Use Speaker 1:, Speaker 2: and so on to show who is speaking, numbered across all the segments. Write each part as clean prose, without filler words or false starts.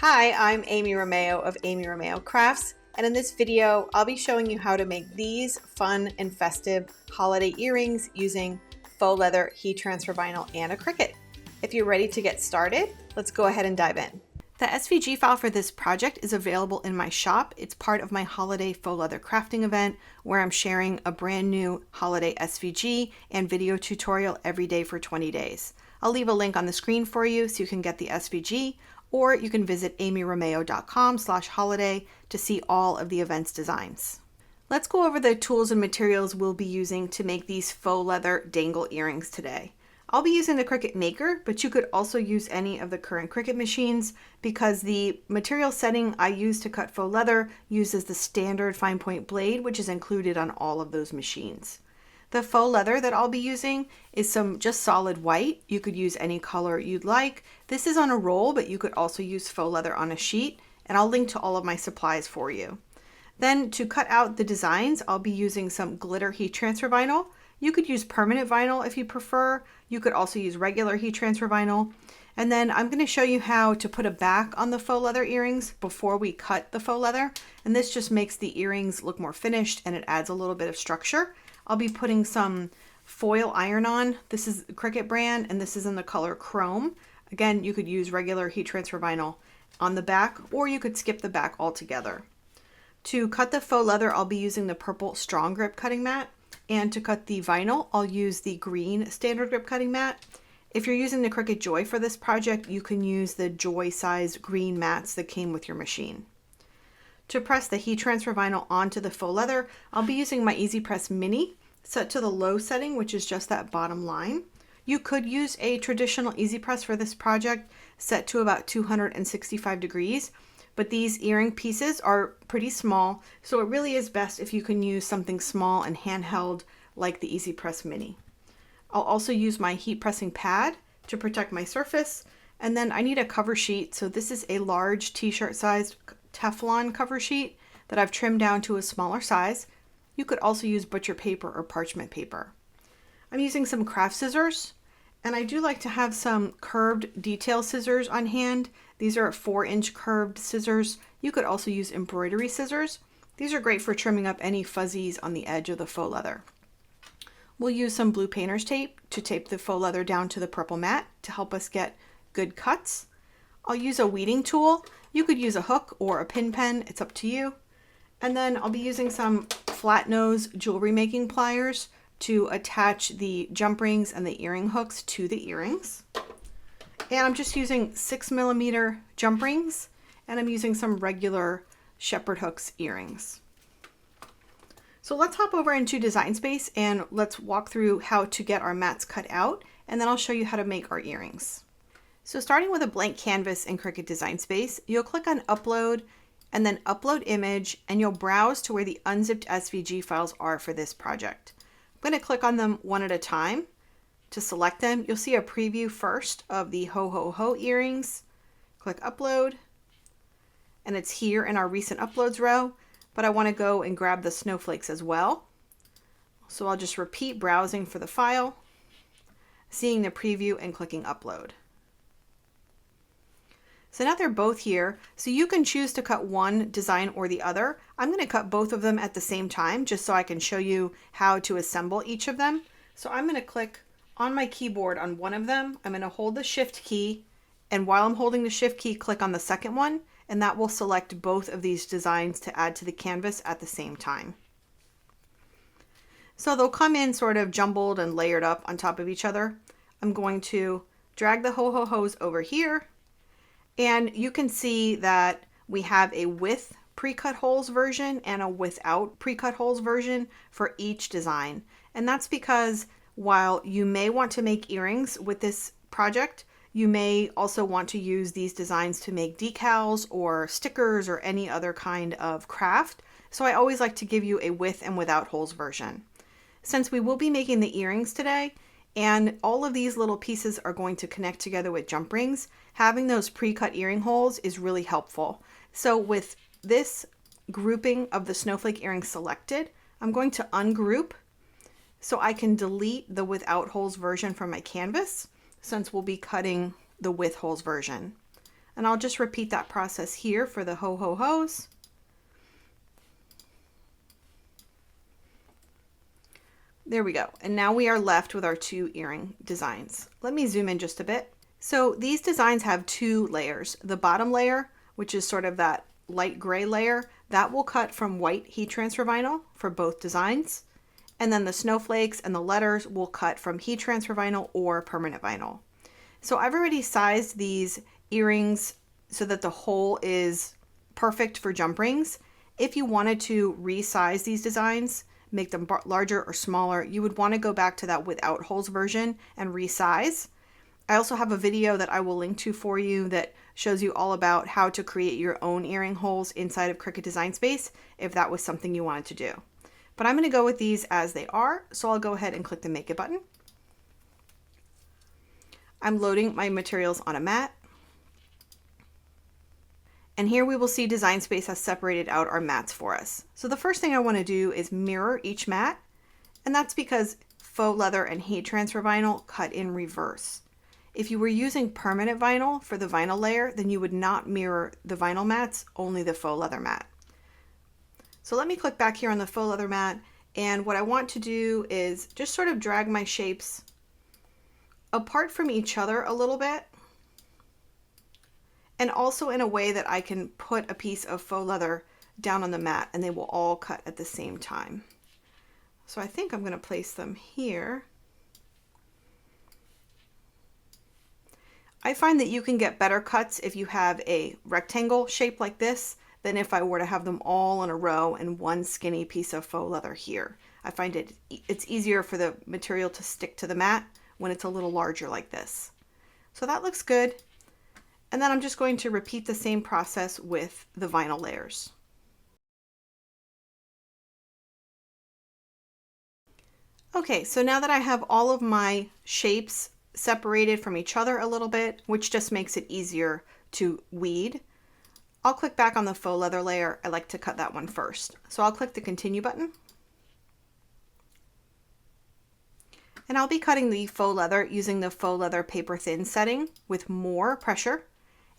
Speaker 1: Hi, I'm Amy Romeo of Amy Romeo Crafts, and in this video, I'll be showing you how to make these fun and festive holiday earrings using faux leather heat transfer vinyl and a Cricut. If you're ready to get started, let's go ahead and dive in. The SVG file for this project is available in my shop. It's part of my holiday faux leather crafting event where I'm sharing a brand new holiday SVG and video tutorial every day for 20 days. I'll leave a link on the screen for you so you can get the SVG, or you can visit amyromeo.com/holiday to see all of the event's designs. Let's go over the tools and materials we'll be using to make these faux leather dangle earrings today. I'll be using the Cricut Maker, but you could also use any of the current Cricut machines because the material setting I use to cut faux leather uses the standard fine point blade, which is included on all of those machines. The faux leather that I'll be using is some just solid white. You could use any color you'd like. This is on a roll, but you could also use faux leather on a sheet, and I'll link to all of my supplies for you. Then to cut out the designs, I'll be using some glitter heat transfer vinyl. You could use permanent vinyl if you prefer. You could also use regular heat transfer vinyl. And then I'm going to show you how to put a back on the faux leather earrings before we cut the faux leather. And this just makes the earrings look more finished and it adds a little bit of structure. I'll be putting some foil iron-on. This is Cricut brand and this is in the color Chrome. Again, you could use regular heat transfer vinyl on the back, or you could skip the back altogether. To cut the faux leather, I'll be using the purple strong grip cutting mat. And to cut the vinyl, I'll use the green standard grip cutting mat. If you're using the Cricut Joy for this project, you can use the Joy sized green mats that came with your machine. To press the heat transfer vinyl onto the faux leather, I'll be using my Easy Press Mini set to the low setting, which is just that bottom line. You could use a traditional Easy Press for this project set to about 265 degrees, but these earring pieces are pretty small, so it really is best if you can use something small and handheld like the Easy Press Mini. I'll also use my heat pressing pad to protect my surface, and then I need a cover sheet, so this is a large t-shirt sized Teflon cover sheet that I've trimmed down to a smaller size. You could also use butcher paper or parchment paper. I'm using some craft scissors, and I do like to have some curved detail scissors on hand. These are 4-inch curved scissors. You could also use embroidery scissors. These are great for trimming up any fuzzies on the edge of the faux leather. We'll use some blue painter's tape to tape the faux leather down to the purple mat to help us get good cuts. I'll use a weeding tool. You could use a hook or a pin pen, it's up to you. And then I'll be using some flat nose jewelry making pliers to attach the jump rings and the earring hooks to the earrings. And I'm just using 6mm jump rings, and I'm using some regular shepherd hooks earrings. So let's hop over into Design Space and let's walk through how to get our mats cut out, and then I'll show you how to make our earrings. So starting with a blank canvas in Cricut Design Space, you'll click on Upload and then Upload Image, and you'll browse to where the unzipped SVG files are for this project. I'm going to click on them one at a time. To select them, you'll see a preview first of the Ho Ho Ho earrings. Click Upload, and it's here in our recent uploads row, but I want to go and grab the snowflakes as well. So I'll just repeat browsing for the file, seeing the preview and clicking Upload. So now they're both here, so you can choose to cut one design or the other. I'm going to cut both of them at the same time just so I can show you how to assemble each of them. So I'm going to click on my keyboard on one of them. I'm going to hold the Shift key, and while I'm holding the Shift key, click on the second one, and that will select both of these designs to add to the canvas at the same time. So they'll come in sort of jumbled and layered up on top of each other. I'm going to drag the Ho Ho Ho's over here, and you can see that we have a with pre-cut holes version and a without pre-cut holes version for each design. And that's because while you may want to make earrings with this project, you may also want to use these designs to make decals or stickers or any other kind of craft. So I always like to give you a with and without holes version. Since we will be making the earrings today, and all of these little pieces are going to connect together with jump rings, having those pre-cut earring holes is really helpful. So with this grouping of the snowflake earrings selected, I'm going to ungroup so I can delete the without holes version from my canvas, since we'll be cutting the with holes version. And I'll just repeat that process here for the ho-ho-hos. There we go. And now we are left with our 2 earring designs. Let me zoom in just a bit. So these designs have 2 layers. The bottom layer, which is sort of that light gray layer, that will cut from white heat transfer vinyl for both designs. And then the snowflakes and the letters will cut from heat transfer vinyl or permanent vinyl. So I've already sized these earrings so that the hole is perfect for jump rings. If you wanted to resize these designs, make them larger or smaller, you would want to go back to that without holes version and resize. I also have a video that I will link to for you that shows you all about how to create your own earring holes inside of Cricut Design Space if that was something you wanted to do. But I'm going to go with these as they are, so I'll go ahead and click the Make It button. I'm loading my materials on a mat. And here we will see Design Space has separated out our mats for us. So the first thing I want to do is mirror each mat, and that's because faux leather and heat transfer vinyl cut in reverse. If you were using permanent vinyl for the vinyl layer, then you would not mirror the vinyl mats, only the faux leather mat. So let me click back here on the faux leather mat, and what I want to do is just sort of drag my shapes apart from each other a little bit, and also in a way that I can put a piece of faux leather down on the mat and they will all cut at the same time. So I think I'm going to place them here. I find that you can get better cuts if you have a rectangle shape like this than if I were to have them all in a row and one skinny piece of faux leather here. I find it's easier for the material to stick to the mat when it's a little larger like this. So that looks good. And then I'm just going to repeat the same process with the vinyl layers. Okay, so now that I have all of my shapes separated from each other a little bit, which just makes it easier to weed, I'll click back on the faux leather layer. I like to cut that one first. So I'll click the Continue button. And I'll be cutting the faux leather using the faux leather paper thin setting with more pressure.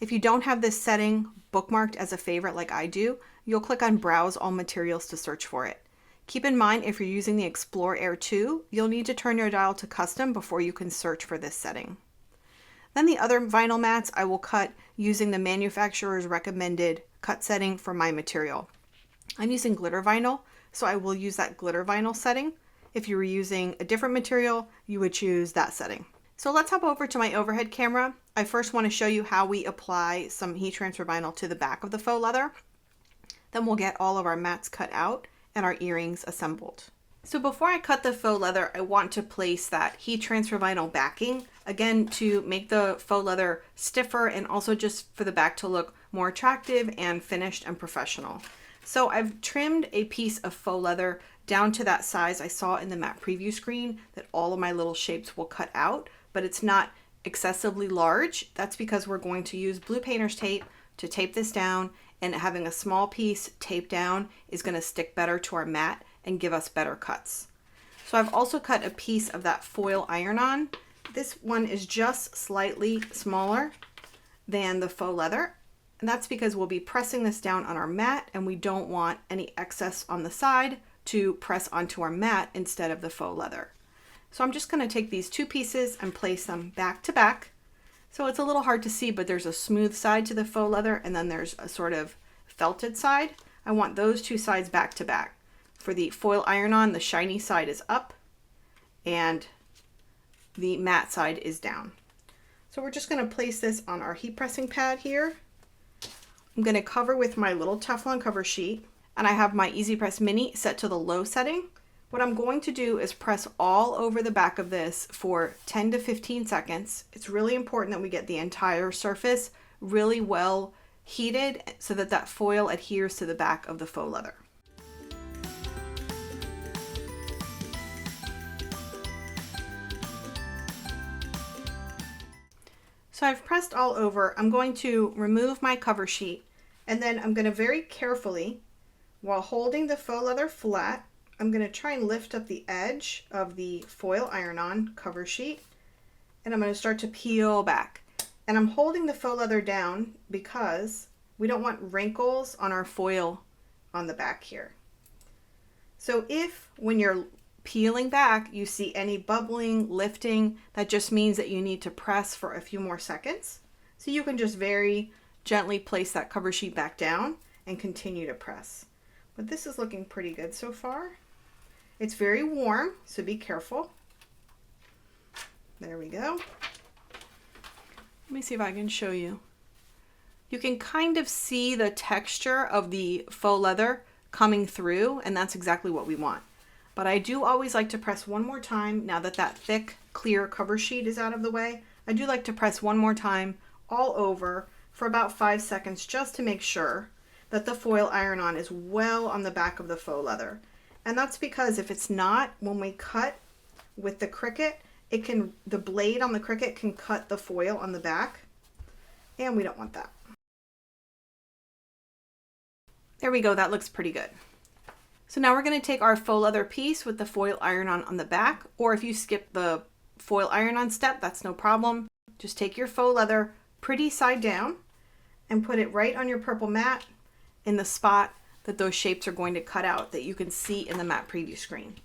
Speaker 1: If you don't have this setting bookmarked as a favorite like I do, you'll click on Browse All Materials to search for it. Keep in mind, if you're using the Explore Air 2, you'll need to turn your dial to custom before you can search for this setting. Then the other vinyl mats I will cut using the manufacturer's recommended cut setting for my material. I'm using glitter vinyl, so I will use that glitter vinyl setting. If you were using a different material, you would choose that setting. So let's hop over to my overhead camera. I first want to show you how we apply some heat transfer vinyl to the back of the faux leather. Then we'll get all of our mats cut out and our earrings assembled. So before I cut the faux leather, I want to place that heat transfer vinyl backing, again, to make the faux leather stiffer and also just for the back to look more attractive and finished and professional. So I've trimmed a piece of faux leather down to that size I saw in the mat preview screen that all of my little shapes will cut out, but it's not excessively large. That's because we're going to use blue painter's tape to tape this down, and having a small piece taped down is going to stick better to our mat and give us better cuts. So I've also cut a piece of that foil iron-on. This one is just slightly smaller than the faux leather, and that's because we'll be pressing this down on our mat and we don't want any excess on the side to press onto our mat instead of the faux leather. So I'm just going to take these 2 pieces and place them back to back. So it's a little hard to see, but there's a smooth side to the faux leather and then there's a sort of felted side. I want those 2 sides back to back. For the foil iron-on, the shiny side is up and the matte side is down. So we're just going to place this on our heat pressing pad here. I'm going to cover with my little Teflon cover sheet, and I have my Easy Press Mini set to the low setting. What I'm going to do is press all over the back of this for 10 to 15 seconds. It's really important that we get the entire surface really well heated so that that foil adheres to the back of the faux leather. So I've pressed all over. I'm going to remove my cover sheet, and then I'm going to very carefully, while holding the faux leather flat, I'm going to try and lift up the edge of the foil iron-on cover sheet, and I'm going to start to peel back. And I'm holding the faux leather down because we don't want wrinkles on our foil on the back here. So if when you're peeling back you see any bubbling, lifting, that just means that you need to press for a few more seconds. So you can just very gently place that cover sheet back down and continue to press. But this is looking pretty good so far. It's very warm, so be careful. There we go. Let me see if I can show you. You can kind of see the texture of the faux leather coming through, and that's exactly what we want. But I do always like to press one more time now that that thick, clear cover sheet is out of the way. I do like to press one more time all over for about 5 seconds just to make sure that the foil iron-on is well on the back of the faux leather. And that's because if it's not, when we cut with the Cricut, the blade on the Cricut can cut the foil on the back, and we don't want that. There we go, that looks pretty good. So now we're going to take our faux leather piece with the foil iron-on on the back, or if you skip the foil iron-on step, that's no problem. Just take your faux leather pretty side down and put it right on your purple mat in the spot that those shapes are going to cut out that you can see in the mat preview screen.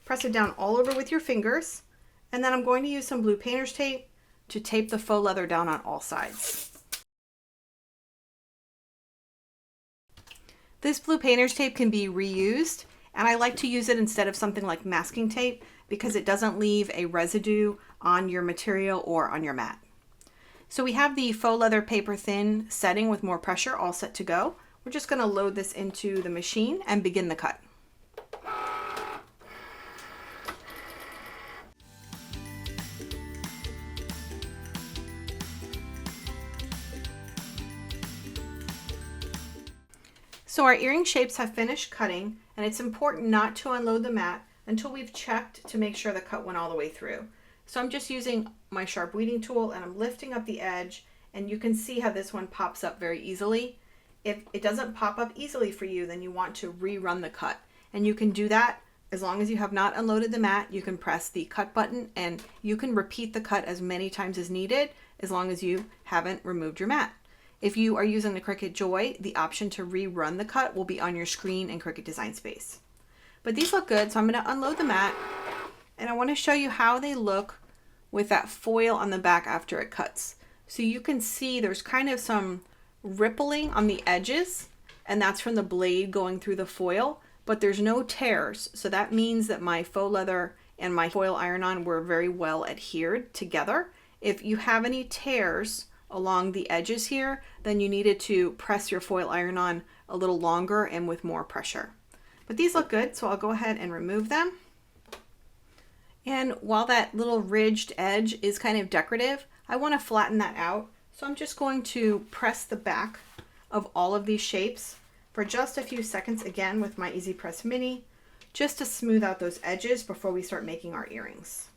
Speaker 1: Press it down all over with your fingers, and then I'm going to use some blue painter's tape to tape the faux leather down on all sides. This blue painter's tape can be reused, and I like to use it instead of something like masking tape because it doesn't leave a residue on your material or on your mat. So we have the faux leather paper thin setting with more pressure all set to go. We're just going to load this into the machine and begin the cut. So our earring shapes have finished cutting, and it's important not to unload the mat until we've checked to make sure the cut went all the way through. So I'm just using my sharp weeding tool and I'm lifting up the edge, and you can see how this one pops up very easily. If it doesn't pop up easily for you, then you want to rerun the cut. And you can do that as long as you have not unloaded the mat. You can press the cut button and you can repeat the cut as many times as needed as long as you haven't removed your mat. If you are using the Cricut Joy, the option to rerun the cut will be on your screen in Cricut Design Space. But these look good, so I'm going to unload the mat, and I want to show you how they look with that foil on the back after it cuts. So you can see there's kind of some rippling on the edges, and that's from the blade going through the foil, but there's no tears. So that means that my faux leather and my foil iron-on were very well adhered together. If you have any tears along the edges here, then you needed to press your foil iron-on a little longer and with more pressure. But these look good, so I'll go ahead and remove them. And while that little ridged edge is kind of decorative, I want to flatten that out. So I'm just going to press the back of all of these shapes for just a few seconds again with my Easy Press Mini, just to smooth out those edges before we start making our earrings.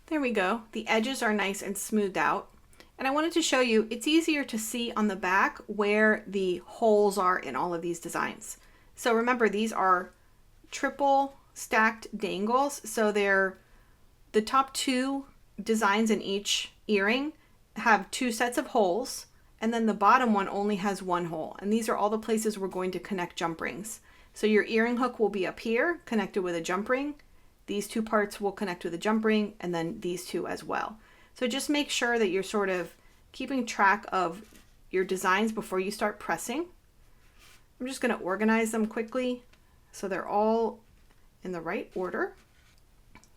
Speaker 1: There we go. The edges are nice and smoothed out. And I wanted to show you, it's easier to see on the back where the holes are in all of these designs. So remember, these are triple stacked dangles. So they're the top two designs in each earring have two sets of holes, and then the bottom one only has one hole. And these are all the places we're going to connect jump rings. So your earring hook will be up here connected with a jump ring. These two parts will connect with a jump ring, and then these two as well. So just make sure that you're sort of keeping track of your designs before you start pressing. I'm just going to organize them quickly so they're all in the right order.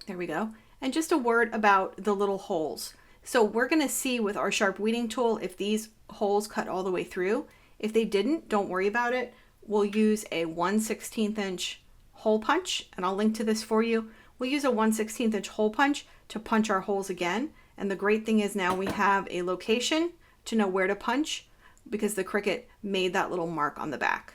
Speaker 1: There we go. And just a word about the little holes. So we're going to see with our sharp weeding tool if these holes cut all the way through. If they didn't, don't worry about it. We'll use a 1/16 inch hole punch, and I'll link to this for you. We'll use a 1/16 inch hole punch to punch our holes again. And the great thing is now we have a location to know where to punch because the Cricut made that little mark on the back.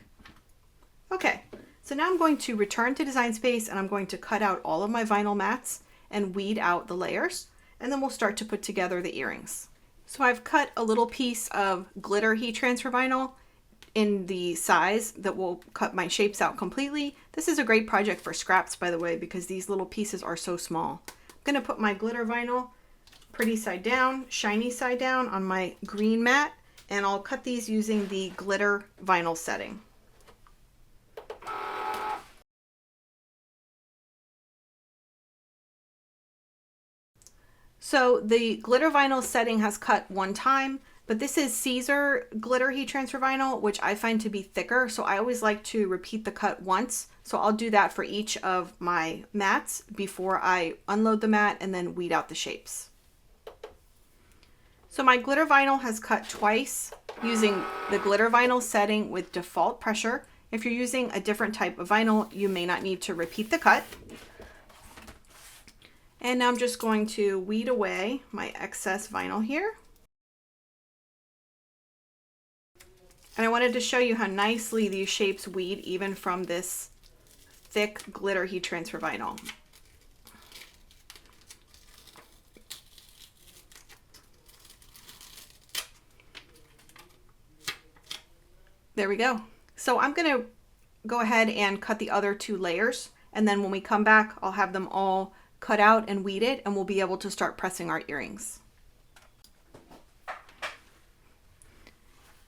Speaker 1: Okay, so now I'm going to return to Design Space and I'm going to cut out all of my vinyl mats and weed out the layers, and then we'll start to put together the earrings. So I've cut a little piece of glitter heat transfer vinyl. in the size that will cut my shapes out completely. This is a great project for scraps, by the way, because these little pieces are so small. I'm going to put my glitter vinyl pretty side down, shiny side down on my green mat, and I'll cut these using the glitter vinyl setting. So the glitter vinyl setting has cut one time, but this is Caesar glitter heat transfer vinyl, which I find to be thicker. So I always like to repeat the cut once. So I'll do that for each of my mats before I unload the mat and then weed out the shapes. So my glitter vinyl has cut twice using the glitter vinyl setting with default pressure. If you're using a different type of vinyl, you may not need to repeat the cut. And now I'm just going to weed away my excess vinyl here. And I wanted to show you how nicely these shapes weed even from this thick glitter heat transfer vinyl. There we go. So I'm going to go ahead and cut the other 2 layers. And then when we come back, I'll have them all cut out and weeded, and we'll be able to start pressing our earrings.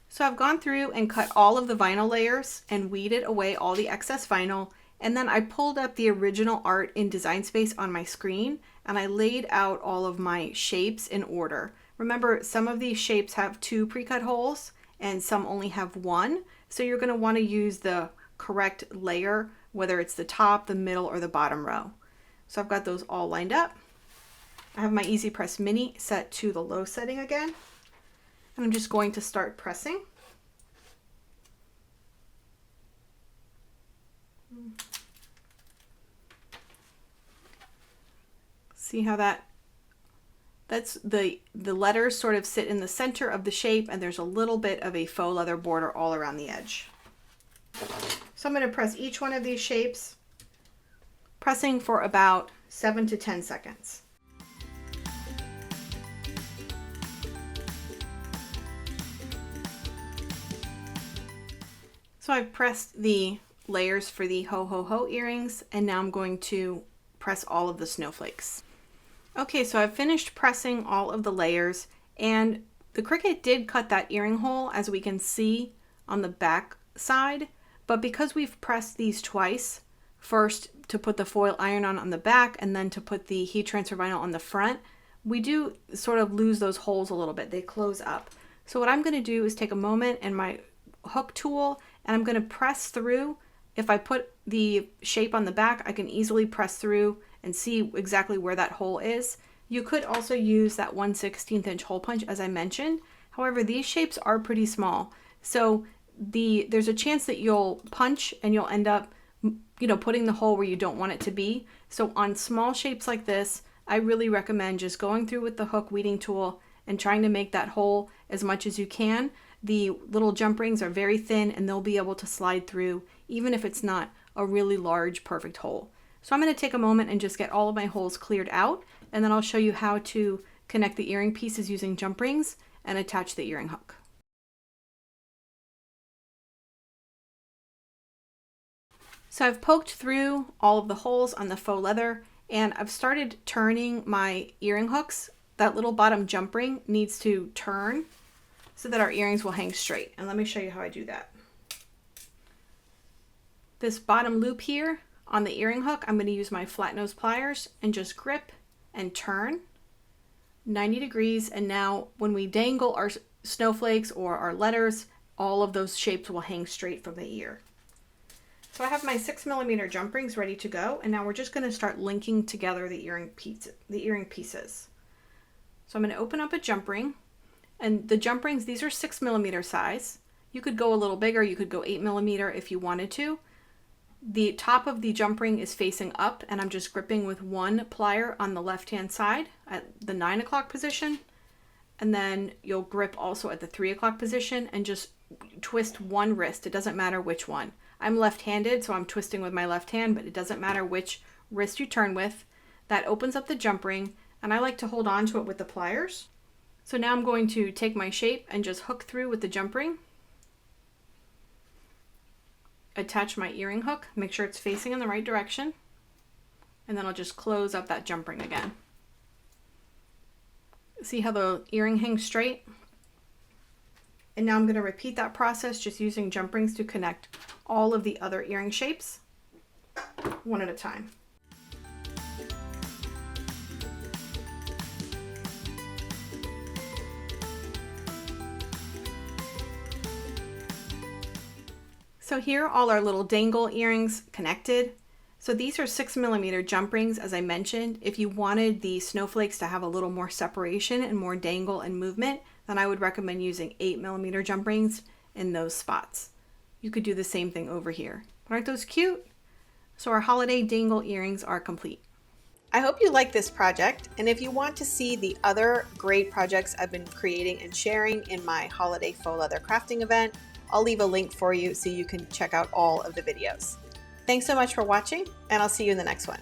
Speaker 1: So I've gone through and cut all of the vinyl layers and weeded away all the excess vinyl, and then I pulled up the original art in Design Space on my screen and I laid out all of my shapes in order. Remember, some of these shapes have 2 pre-cut holes and some only have 1, so you're going to want to use the correct layer, whether it's the top, the middle, or the bottom row. So I've got those all lined up. I have my Easy Press Mini set to the low setting again. And I'm just going to start pressing. See how that's the letters sort of sit in the center of the shape, and there's a little bit of a faux leather border all around the edge. So I'm going to press each one of these shapes, pressing for about 7 to 10 seconds. So I've pressed the layers for the ho ho ho earrings, and now I'm going to press all of the snowflakes. Okay, so I've finished pressing all of the layers, and the Cricut did cut that earring hole, as we can see on the back side, but because we've pressed these twice, first to put the foil iron on the back and then to put the heat transfer vinyl on the front, we do sort of lose those holes a little bit. They close up. So what I'm going to do is take a moment and my hook tool, and I'm going to press through. If I put the shape on the back, I can easily press through and see exactly where that hole is. You could also use that 1/16 inch hole punch, as I mentioned. However, these shapes are pretty small, so there's a chance that you'll punch and you'll end up, putting the hole where you don't want it to be. So on small shapes like this, I really recommend just going through with the hook weeding tool and trying to make that hole as much as you can. The little jump rings are very thin and they'll be able to slide through even if it's not a really large perfect hole. So I'm going to take a moment and just get all of my holes cleared out, and then I'll show you how to connect the earring pieces using jump rings and attach the earring hook. So I've poked through all of the holes on the faux leather, and I've started turning my earring hooks. That little bottom jump ring needs to turn so that our earrings will hang straight. And let me show you how I do that. This bottom loop here on the earring hook, I'm going to use my flat nose pliers and just grip and turn 90 degrees. And now when we dangle our snowflakes or our letters, all of those shapes will hang straight from the ear. So I have my 6mm jump rings ready to go, and now we're just going to start linking together the earring pieces. So I'm going to open up a jump ring, and the jump rings, these are 6mm size. You could go a little bigger, you could go 8mm if you wanted to. The top of the jump ring is facing up, and I'm just gripping with one plier on the left-hand side at the 9 o'clock position, and then you'll grip also at the 3 o'clock position and just twist one wrist. It doesn't matter which one. I'm left-handed, so I'm twisting with my left hand, but it doesn't matter which wrist you turn with. That opens up the jump ring, and I like to hold on to it with the pliers. So now I'm going to take my shape and just hook through with the jump ring. attach my earring hook, make sure it's facing in the right direction, and then I'll just close up that jump ring again. See how the earring hangs straight? And now I'm going to repeat that process just using jump rings to connect all of the other earring shapes one at a time. So here all our little dangle earrings connected. So these are 6mm jump rings, as I mentioned. If you wanted the snowflakes to have a little more separation and more dangle and movement, then I would recommend using 8mm jump rings in those spots. You could do the same thing over here. Aren't those cute? So our holiday dangle earrings are complete. I hope you like this project, and if you want to see the other great projects I've been creating and sharing in my holiday faux leather crafting event, I'll leave a link for you so you can check out all of the videos. Thanks so much for watching, and I'll see you in the next one.